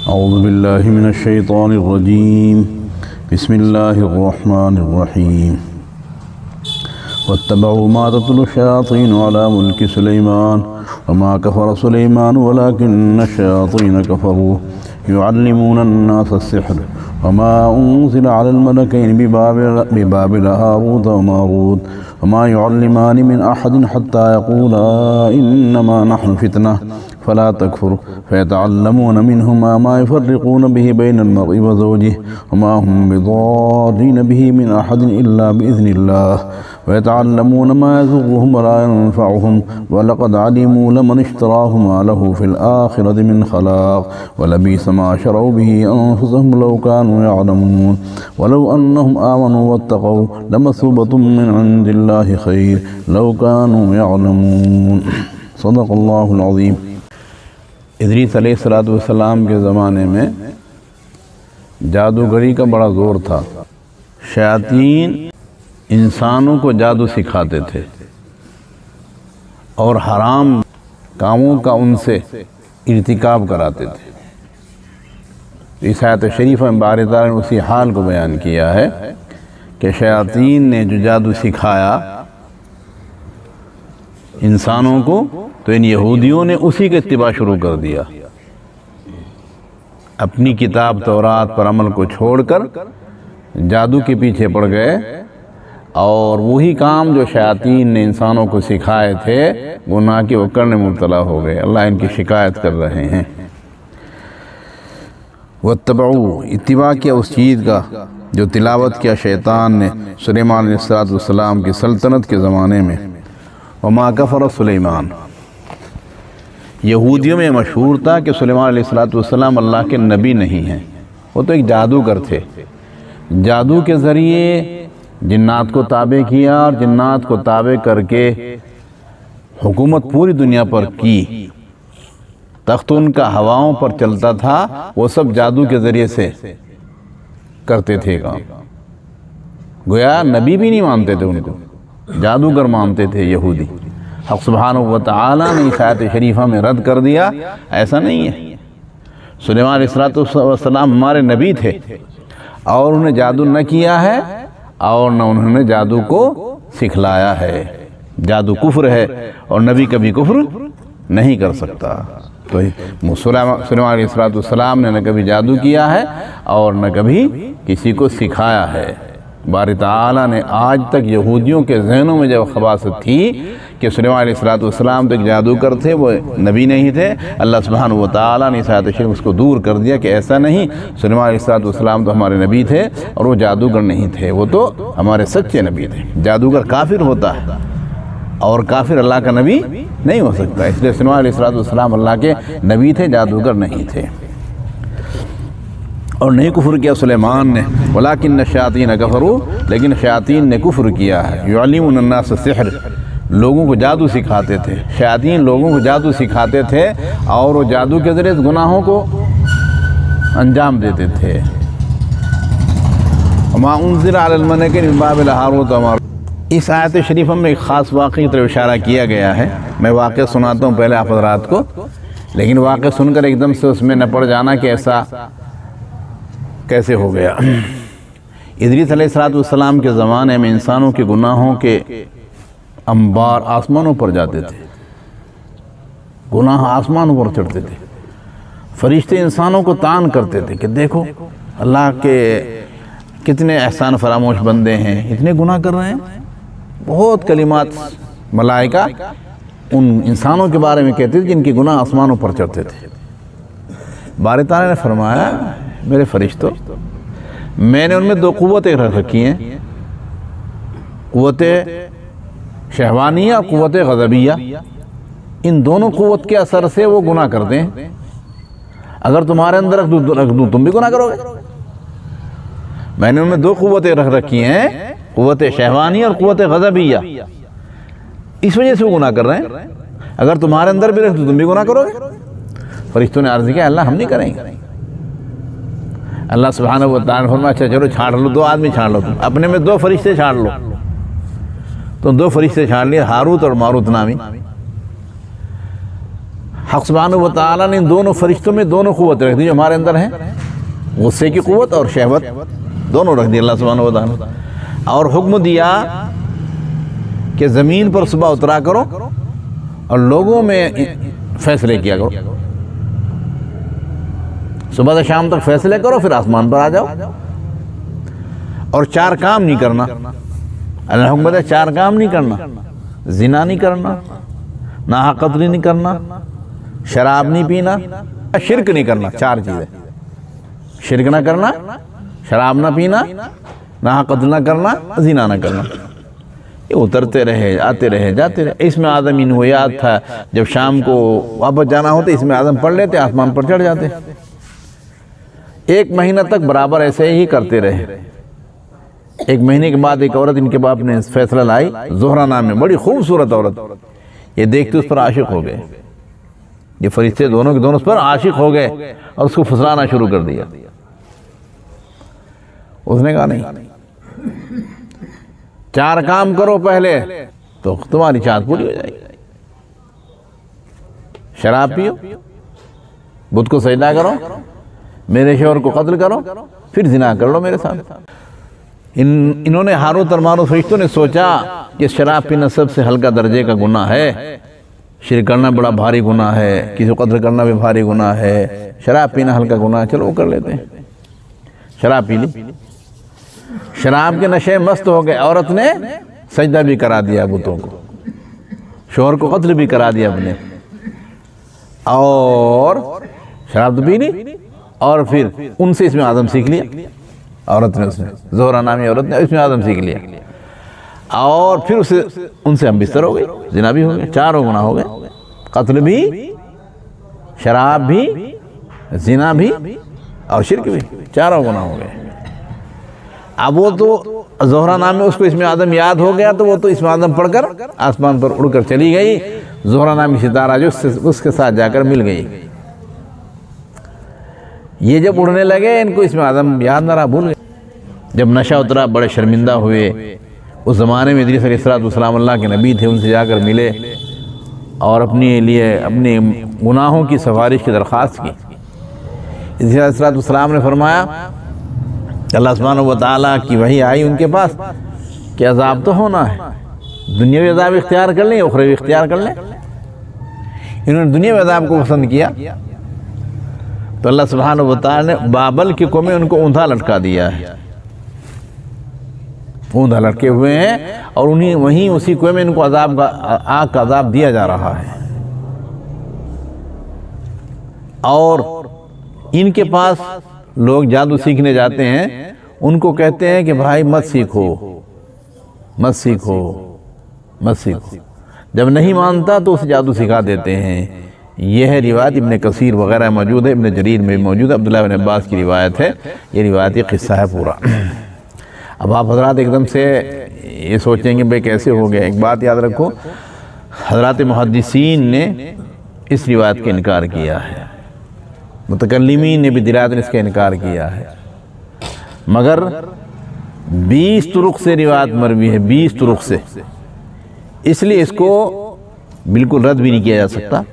औज़ु बिल्लाहि मिनश शैतानिर रजीम बिस्मिल्लाहिर रहमानिर रहीम वत्तबअू मा तत्लु शयातीनु अला मुल्कि सुलैमान वमा कफ़र सुलैमान वलाकिन्न शयातीन कफ़रू युअल्लिमूना अन्नास अस्सिह्र वमा उन्ज़िला अलल मलकैनि बिबाबिल हारूत व मारूत वमा युअल्लिमानि मिन अहदिन हत्ता यक़ूला इन्नमा नहनु फितना फ़ला तकफ़ुर फ़यतअल्लमून मिन्हुमा मा युफ़र्रिक़ून बिही बैनल मर्इ व ज़ौजिही वमा हुम बिज़ार्रीन बिही मिन अहदिन इल्ला बिइज़्निल्लाह वयतअल्लमून मा यज़ुर्रुहुम वला यनफ़अुहुम वलक़द अलिमू लमन इश्तराहु मा लहु फ़िल आख़िरति मिन ख़लाक़ वलबीस मा शरऊ बिही अन्फ़ुसहुम लौ कानू यअलमून वलौ अन्नहुम आमनू वत्तक़ौ लमसूबतुम मिन इंदिल्लाहि ख़ैर लौ कानू यअलमून। सदक़ल्लाहुल अज़ीम। इदरीस अलैहिस्सलाम के ज़माने में जादूगरी का बड़ा ज़ोर था। शयातीन इंसानों को जादू सिखाते थे और हराम कामों का उनसे इर्तिकाब कराते थे। इस आयत शरीफ में बारी ताला ने उसी हाल को बयान किया है कि शयातीन ने जो जादू सिखाया इंसानों को, तो इन यहूदियों ने उसी का इत्तिबा शुरू कर दिया। अपनी किताब तौरात पर अमल को छोड़कर जादू के पीछे पड़ गए और वही काम जो शयातीन ने इंसानों को सिखाए थे गुनाह के वो करने में मुब्तला हो गए। अल्लाह इनकी शिकायत कर रहे हैं। वत्तबऊ इत्तिबा किया उस चीज़ का जो तिलावत किया शैतान ने सुलेमान अलैहिस्सलाम की सल्तनत के ज़माने में। वमा कफ़र सुलेमान, यहूदियों में मशहूर था कि सुलेमान अलैहिस्सलाम अल्लाह के नबी नहीं हैं, वो तो एक जादूगर थे। जादू के ज़रिए जिन्नात को ताबे किया और जिन्नात को ताबे करके हुकूमत पूरी दुनिया पर की। तख्त उनका हवाओं पर चलता था, वो सब जादू के ज़रिए से करते थे काम। गोया नबी भी नहीं मानते थे उनको, जादूगर मानते थे यहूदी। हक़ सुब्हानहू व तआला ने इस आयत शरीफा में रद्द कर दिया, ऐसा नहीं है। सुलेमान अलैहिस्सलाम हमारे नबी थे और उन्हें जादू न किया है और न उन्होंने जादू को सिखलाया है। जादू कुफ्र है और नबी कभी कुफ्र नहीं कर सकता। तो सुलेमान अलैहिस्सलाम ने न कभी जादू किया है और न कभी किसी को सिखाया है। बारी ताला ने आज तक यहूदियों के जहनों में जब खबासत थी कि सुलेमान अलैहिस्सलाम तो एक जादूगर थे, वो नबी नहीं थे, अल्लाह सुब्हानहू व तआला ने इस आयत शरीफ उसको दूर कर दिया कि ऐसा नहीं, सुलेमान अलैहिस्सलाम तो हमारे नबी थे और वो जादूगर नहीं थे, वो तो हमारे सच्चे नबी थे। जादूगर काफिर होता है और काफिर अल्लाह का नबी नहीं हो सकता, इसलिए सुलेमान अलैहिस्सलाम अल्लाह के नबी थे, जादूगर नहीं थे। और नहीं कुफ्र किया सुलेमान ने, वलाकिन्न शयातीन कफ़रू, लेकिन शयातीन ने कुफ्र किया है। युअल्लिमूना अन्नास अस्सिह्र, लोगों को जादू सिखाते थे। शयातीन लोगों को जादू सिखाते थे और वो जादू के ज़रिए गुनाहों को अंजाम देते थे। वमा उन्ज़िला अलल मलकैनि बिबाबिल हारूत व मारूत। इस आयत शरीफ में एक ख़ास वाक़े की तरफ इशारा किया गया है। मैं वाक़या सुनाता हूँ पहले आप हज़रात को, लेकिन वाक़या सुनकर एकदम से उसमें न पड़ जाना कि ऐसा कैसे हो गया। इदरीस अलैहिस्सलाम के ज़माने में इंसानों के गुनाहों के अंबार आसमानों पर जाते थे, गुनाह आसमानों पर चढ़ते थे। फरिश्ते इंसानों को तान करते थे कि देखो अल्लाह के कितने एहसान फरामोश बंदे हैं, इतने गुनाह कर रहे हैं। बहुत कलिमात मलाइका उन इंसानों के बारे में कहते थे जिनके गुनाह आसमानों पर चढ़ते थे। बारी ताला ने फरमाया, मेरे फरिश्तों, मैंने उनमें दो क़ुव्वतें रख रखी हैं, क़ुव्वत शहवानिया और क़ुव्वत ग़ज़बिया। इन दोनों क़ुव्वत के असर से वो गुनाह करते हैं। अगर तुम्हारे अंदर रख दूँ तुम भी गुनाह करोगे। मैंने उनमें दो क़ुव्वतें रख रखी हैं, क़ुव्वत शहवानिया और क़ुव्वत ग़ज़बिया, इस वजह से वो गुनाह कर रहे हैं। अगर तुम्हारे अंदर भी रख दूँ तुम भी गुनाह करोगे। फरिश्तों ने अर्ज़ किया, अल्लाह हम नहीं करेंगे। अल्लाह सुब्हानहू व तआला फरमाया, अच्छा चलो छाड़ लो, दो आदमी छाड़ लो, तुम अपने में दो फरिश्ते छाड़ लो। तो दो फरिश्ते छाड़ लिए, हारूत और मारूत नामी। हक़ सुब्हानहू व तआला ने इन दोनों फरिश्तों में दोनों क़ुव्वत रख दी जो हमारे अंदर हैं, गुस्से की क़ुव्वत और शहवत दोनों रख दी अल्लाह सुब्हानहू व तआला। और हुक्म दिया कि ज़मीन पर सुबह उतरा करो और लोगों में फ़ैसले किया करो, सुबह से शाम तक फ़ैसले करो, फिर आसमान पर आ जाओ। और 4 काम नहीं करना, अल्लाह हुक्म दिया 4 काम नहीं करना, ज़िना नहीं करना, नाहक कत्ल नहीं करना, शराब नहीं पीना, शिरक नहीं करना। 4 चीज़ें, शिरक ना करना, शराब ना पीना, नाहक कत्ल ना करना, ज़िना ना करना। ये उतरते रहे, आते रहे, जाते रहे। इसमें आदम इनको याद था जब शाम को वापस जाना होता इसमें आदम पढ़ लेते, आसमान पर चढ़ जाते। 1 महीना तक बराबर ऐसे ही करते रहे। 1 महीने के बाद एक औरत इनके बाप ने फैसला लाई, ज़ोहरा नाम में, बड़ी खूबसूरत औरत। ये देखते उस पर आशिक हो गए, ये फरिश्ते दोनों के दोनों उस पर आशिक हो गए और उसको फुसलाना शुरू कर दिया। उसने कहा नहीं, 4 काम करो पहले तो तुम्हारी चाहत पूरी हो जाएगी। शराब पियो, बुत को सजदा करो, मेरे शौहर को कत्ल करो, फिर जिना कर लो मेरे साथ। इन्होंने हारूत और मारूत फरिश्तों ने सोचा कि शराब पीना सबसे हल्का दर्जे का गुनाह है, शिरक करना बड़ा भारी गुनाह है, किसी को कत्ल करना भी भारी गुनाह है, शराब पीना हल्का गुनाह है, चलो वो कर लेते हैं। शराब पी ली, शराब के नशे मस्त हो गए। औरत ने सजदा भी करा दिया बुतों को, शौहर को कत्ल भी करा दिया अपने, और शराब तो पी ली। और फिर उनसे इसमें आदम सीख लिया, औरत ने, उसने ज़ोहरा नामी औरत ने इसमें आदम सीख लिया। और फिर उनसे हम बिस्तर हो गए, जिना भी हो गए, 4 गुनाह हो गए, कत्ल भी, शराब भी, जिना भी और शिरक भी, 4 गुनाह हो गए। अब वो तो ज़ोहरा नाम में उसको इसमें आदम याद हो गया, तो वो तो इसमें आदम पढ़कर आसमान पर उड़कर चली गई। ज़ोहरा नामी सितारा जो उसके साथ जाकर मिल गई। ये जब उड़ने लगे इनको इसमें आदम याद ना रहा, भूल गए। जब नशा उतरा बड़े शर्मिंदा हुए। उस ज़माने में इदरीस अलैहिस्सलाम अल्लाह के नबी थे, उनसे जाकर मिले और अपने लिए अपने गुनाहों की सिफारिश की दरख्वास्त की। इदरीस अलैहिस्सलाम ने फरमाया, अल्लाह सुब्हानहू व तआला की वही आई उनके पास कि अज़ाब तो होना है, दुनियावी अज़ाब इख्तियार कर लें, उखरवी इख्तियार कर लें। इन्होंने दुनियावी अज़ाब को पसंद किया तो अल्लाह सुब्हानहू व तआला ने बाबल के कुएं में उनको ऊंधा लटका दिया है, ऊंधा लटके हुए हैं और वहीं उसी कुएं में इनको अज़ाब का, आग का अज़ाब दिया जा रहा है। और इनके पास लोग जादू सीखने जाते हैं, उनको कहते हैं कि भाई मत सीखो, मत सीखो, मत सीखो। जब नहीं मानता तो उसे जादू सिखा देते हैं। यह है रिवायत, इब्न कसीर वगैरह मौजूद है, इब्न जरीर में मौजूद है, अब्दुल्लाह इब्न अब्बास की रिवायत है। ये रिवायती क़िस्सा है पूरा। अब आप हज़रात एकदम से ये सोचेंगे भाई कैसे हो गया। एक बात याद रखो, हज़रात मुहद्दिसीन ने इस रिवायत का इनकार किया है, मुतकल्लिमीन ने भी दिलायत ने इसका इनकार किया है, मगर 20 तुरुक से रिवायत मरवी है, 20 तुरुक से, इसलिए इसको बिल्कुल रद्द भी नहीं किया जा सकता।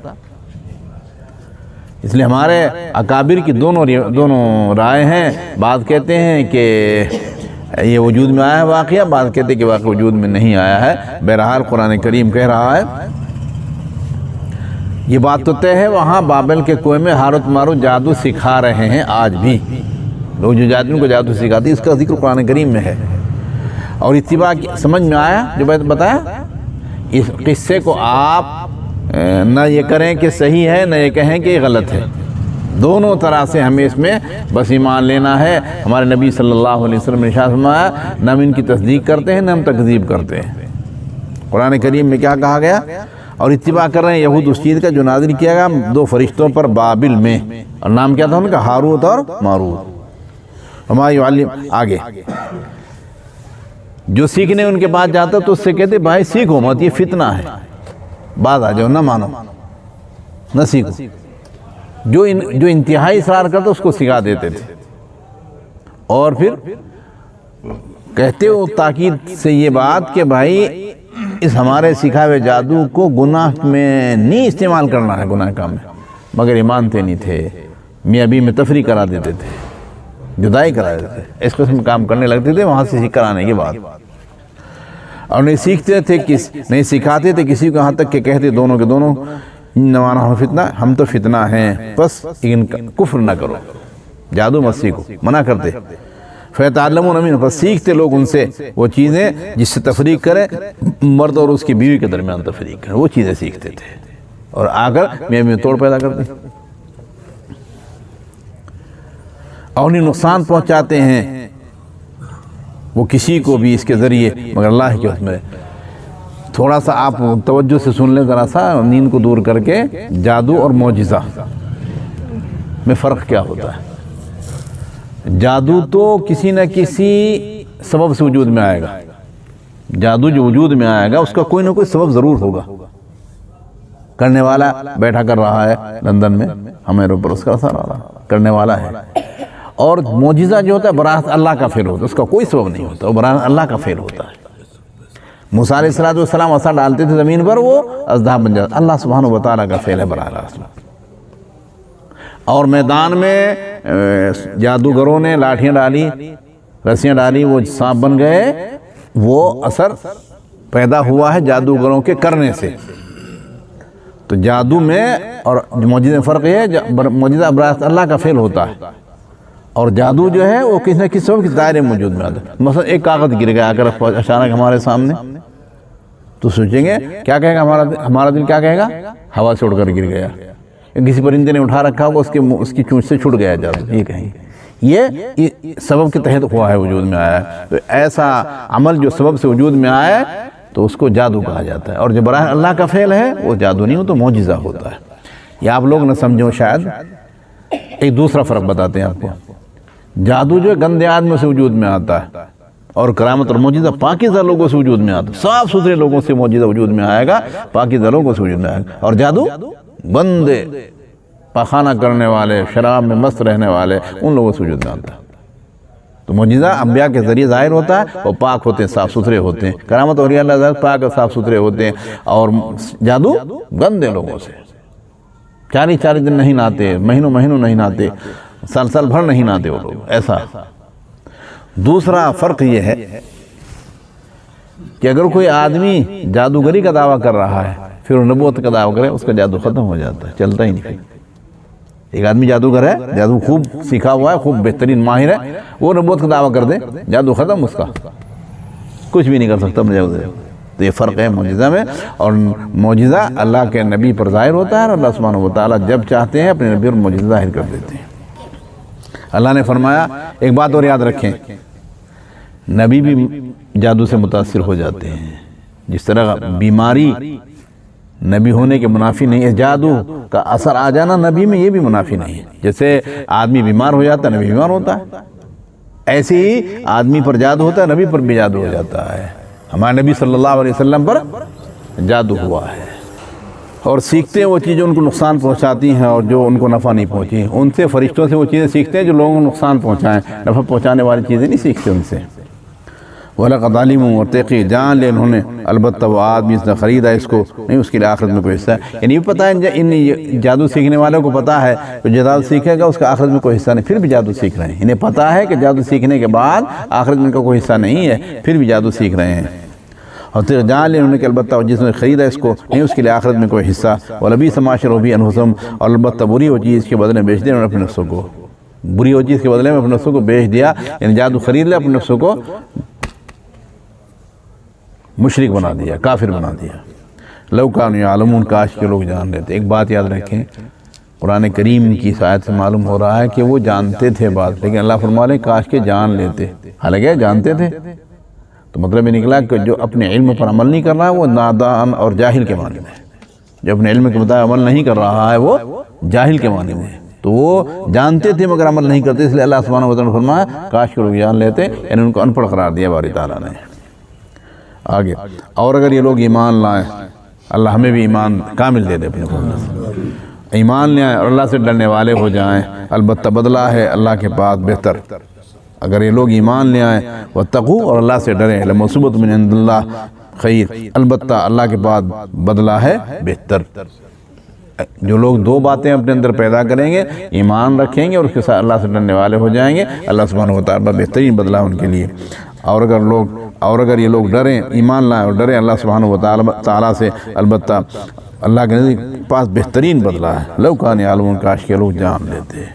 इसलिए हमारे अकाबिर की दोनों राय हैं। बात कहते हैं कि ये वजूद में आया है वाक़या, बात कहते हैं कि वाक़या वजूद में नहीं आया है। बहरहाल कुरान करीम कह रहा है, ये बात तो तय है, वहाँ बाबल के कुएं में हारूत मारूत जादू सिखा रहे हैं। आज भी लोग जो जादू को जादू सिखाते, इसका जिक्र कुरान करीम में है। और इत्तिबा समझ में आया जो बात बताया, इस किस्से को आप न ये करें कि सही है, न ये कहें कि गलत है। दोनों तरह से हमें इसमें बस ईमान लेना है। हमारे नबी सल्लल्लाहु अलैहि वसल्लम ने इरशाद फरमाया, न हम इनकी तस्दीक करते हैं, न हम तकज़ीब करते हैं। कुरान करीम में क्या कहा गया? और इत्तिबा कर रहे हैं यहूद उस चीज़ का जो नाज़िल किया गया 2 फरिश्तों पर बाबिल में, और नाम क्या था उनका? हारूत और मारूत। हमारे वालिम आगे जो सीखने उनके पास जाता तो उससे कहते भाई सीखो मत, ये फितना है, बात आ जाओ, ना मानो, न सीखो। जो इंतहाई इसरार करता उसको सिखा देते थे। और फिर कहते हो ताकीद से ये बात कि भाई इस हमारे सिखाए हुए जादू को गुनाह में नहीं इस्तेमाल करना है, गुनाह काम में। मगर ये मानते नहीं थे, मियाँ बीवी में तफरीक करा देते थे, जुदाई करा देते थे, इस किस्म काम करने लगते थे वहाँ से सीख कर आने के बाद। और नहीं सीखते थे नहीं सिखाते थे किसी को, यहाँ तक कि कहते दोनों के दोनों नवाना फितना, हम तो फितना हैं, बस इनका कुफ्र ना करो, जादू मत सीखो, मना करते। फ़यतअल्लमून मिन्हु, बस सीखते लोग उनसे वो चीज़ें जिससे तफरीक करें, मर्द और उसकी बीवी के दरमियान तफरीक करें, वो चीज़ें सीखते थे और आकर मियाँ में तोड़ पैदा करते और उन्हें नुकसान पहुँचाते हैं वो किसी को भी इसके ज़रिए, मगर अल्लाह के उसमें थोड़ा सा आप तवज्जो से सुन लें ज़रा सा, नींद को दूर करके, जादू और मोजिज़ा में फ़र्क क्या होता है। जादू तो किसी न किसी सबब से वजूद में आएगा, जादू जो वजूद में आएगा उसका कोई ना कोई सबब ज़रूर होगा। करने वाला बैठा कर रहा है लंदन में, हमारे ऊपर उसका असर आ रहा, करने वाला है। और मोजिज़ा जो होता है बरात अल्लाह का फेल होता है, उसका कोई सबब नहीं होता, वो बरात अल्लाह का फेल होता है। मूसा अलैहिस्सलाम असर डालते थे ज़मीन पर, वो अज़दा बन जाता, अल्लाह सुब्हानहू व तआला का फेल है बरात। और मैदान में जादूगरों ने लाठियाँ डाली, रस्सियाँ डाली, वो सांप बन गए, वो असर पैदा हुआ है जादूगरों के करने से। तो जादू में और मौजिज़े में फ़र्क है, मौजिज़ा बरात अल्लाह का फेल होता है और जादू जो है वो किसी न किसी सबब के दायरे में मौजूद में आता है। मसलन एक कागज़ गिर गया अगर अचानक हमारे सामने, तो सोचेंगे क्या कहेगा हमारा दिल क्या कहेगा, हवा से उड़कर गिर गया, किसी परिंदे ने उठा रखा होगा, उसकी चोंच से छूट गया जादू, ये कहेंगे। ये सबब के तहत हुआ है, वजूद में आया है। तो ऐसा अमल जो सबब से वजूद में आया है तो उसको जादू कहा जाता है। और जो बराह अल्लाह का फ़ेल है वो जादू नहीं, हो तो मोजिज़ा होता है। या आप लोग न समझो, शायद एक दूसरा फ़र्क बताते हैं आपको। जादू जो गंदे आदमियों से वजूद में आता है और करामत और मोजिज़ा पाकीज़ा लोगों से वजूद में आता है। साफ़ सुथरे लोगों से मोजिज़ा वजूद में आएगा, पाकीज़ा लोगों से वजूद में आएगा। और जादू गंदे पाखाना करने वाले, शराब में मस्त रहने वाले, उन लोगों से वजूद में आता है। तो मोजिज़ा अंबिया के ज़रिए ज़ाहिर होता है, वो पाक होते हैं, साफ़ सुथरे होते हैं। करामत और अल्लाह पाक और साफ़ सुथरे होते हैं। और जादू गंदे लोगों से 40-40 दिन नहीं नहाते, महीनों महीनों नहीं नहाते, साल भर नहीं नहाते वो लोग। ऐसा दूसरा फ़र्क ये है कि अगर कोई आदमी जादूगरी का दावा कर रहा है, फिर वो नबूवत का दावा करे, उसका जादू ख़त्म हो जाता है, चलता ही नहीं। एक आदमी जादूगर है, जादू खूब सीखा हुआ है, खूब बेहतरीन माहिर है, वो नबूवत का दावा कर दे, जादू ख़त्म, उसका कुछ भी नहीं कर सकता जादू। तो ये फ़र्क है मोजिज़ा में। और मोजिज़ा अल्लाह के नबी पर ज़ाहिर होता है और अल्लाह सुब्हानहू व तआला जब चाहते हैं अपने नबी पर मोजिज़ा ज़ाहिर कर देते हैं। अल्लाह ने फरमाया, एक बात और याद रखें, नबी भी जादू से मुतासिर हो जाते हैं। जिस तरह बीमारी नबी होने के मुनाफी नहीं है, जादू का असर आ जाना नबी में ये भी मुनाफी नहीं है। जैसे आदमी बीमार हो जाता है, नबी बीमार होता है, ऐसे ही आदमी पर जादू होता है, नबी पर भी जादू हो जाता है। हमारे नबी सल्लल्लाहु अलैहि वसल्लम पर जादू हुआ है। और सीखते हैं वो चीज़ें उनको नुकसान पहुंचाती हैं और जो उनको नफ़ा नहीं पहुंची, उनसे फरिश्तों से वो चीज़ें सीखते हैं जो लोगों को नुकसान पहुंचाएं, नफ़ा पहुंचाने वाली चीज़ें नहीं सीखते उनसे। वलक़द अलिमू, और तहक़ीक़ जान ले उन्होंने, अलबत्ता वो आदमी इसने ख़रीदा इसको नहीं, उसके लिए आखिरत में कोई हिस्सा है। यानी ये पता है, इन जादू सीखने वालों को पता है कि जो जादू सीखेगा उसका आखिरत में कोई हिस्सा नहीं, फिर भी जादू सीख रहे हैं। इन्हें पता है कि जादू सीखने के बाद आखिरत में इनका कोई हिस्सा नहीं है, फिर भी जादू सीख रहे हैं। और तेरे जान ले उन्होंने, अलबत्ता जिसने ख़रीदा इसको नहीं, उसके लिए आखिरत में कोई हिस्सा। वलबी समाशर भी अनहुसम, और अलबत्ता बुरी हो चीज़ के बदले में बेच दिया उन्होंने अपने नफ्सों को, बुरी हो चीज़ के बदले में अपने नफ्सों को बेच दिया। यानी जादू ख़रीद लिया, अपने नफ्सों को मुशरिक बना दिया, काफिर बना दिया। लौकान यालमून, काश के लोग जान लेते। एक बात याद रखें, कुरान करीम की आयत से मालूम हो रहा है कि वो जानते थे बात, लेकिन अल्लाह फरमा रहे काश के जान लेते। हालांकि जानते थे, तो मतलब ये निकला कि जो अपने इल्म पर अमल नहीं कर रहा है वो नादान और जाहिल के माने में, जो अपने इल्म के बताए अमल नहीं कर रहा है वो जाहिल के माने में। तो वो जानते थे मगर अमल नहीं करते, इसलिए अल्लाह सुब्हानहू व तआला ने फरमाया काश के लोग जान लेते, यानी उनको अनपढ़ करार दिया बारी ताला ने। आगे, और अगर ये लोग ईमान लाएं, अल्लाह हमें भी ईमान कामिल दे दे, अपने को ईमान ले आए और अल्लाह से डरने वाले हो जाएं, अलबत्ता बदला है अल्लाह के पास बेहतर। अगर ये लोग ईमान ले आएँ वत्तक़ू, और अल्लाह से डरें, लमसुबत मिन इंदिल्लाह खैर, अलबत्ता अल्लाह के पास बदला है बेहतर। जो लोग दो बातें अपने अंदर पैदा करेंगे, ईमान रखेंगे और उसके साथ अल्लाह से डरने वाले हो जाएंगे, अल्लाह सुब्हानहू व तआला बेहतरीन बदला उनके लिए। और अगर ये लोग डरें, ईमान लाएं और डरें अल्लाह सुब्हानहू व तआला से, अलबत्ता अल्लाह के पास बेहतरीन बदला है। लौ कान यालमून, काश के लोग जान लेते।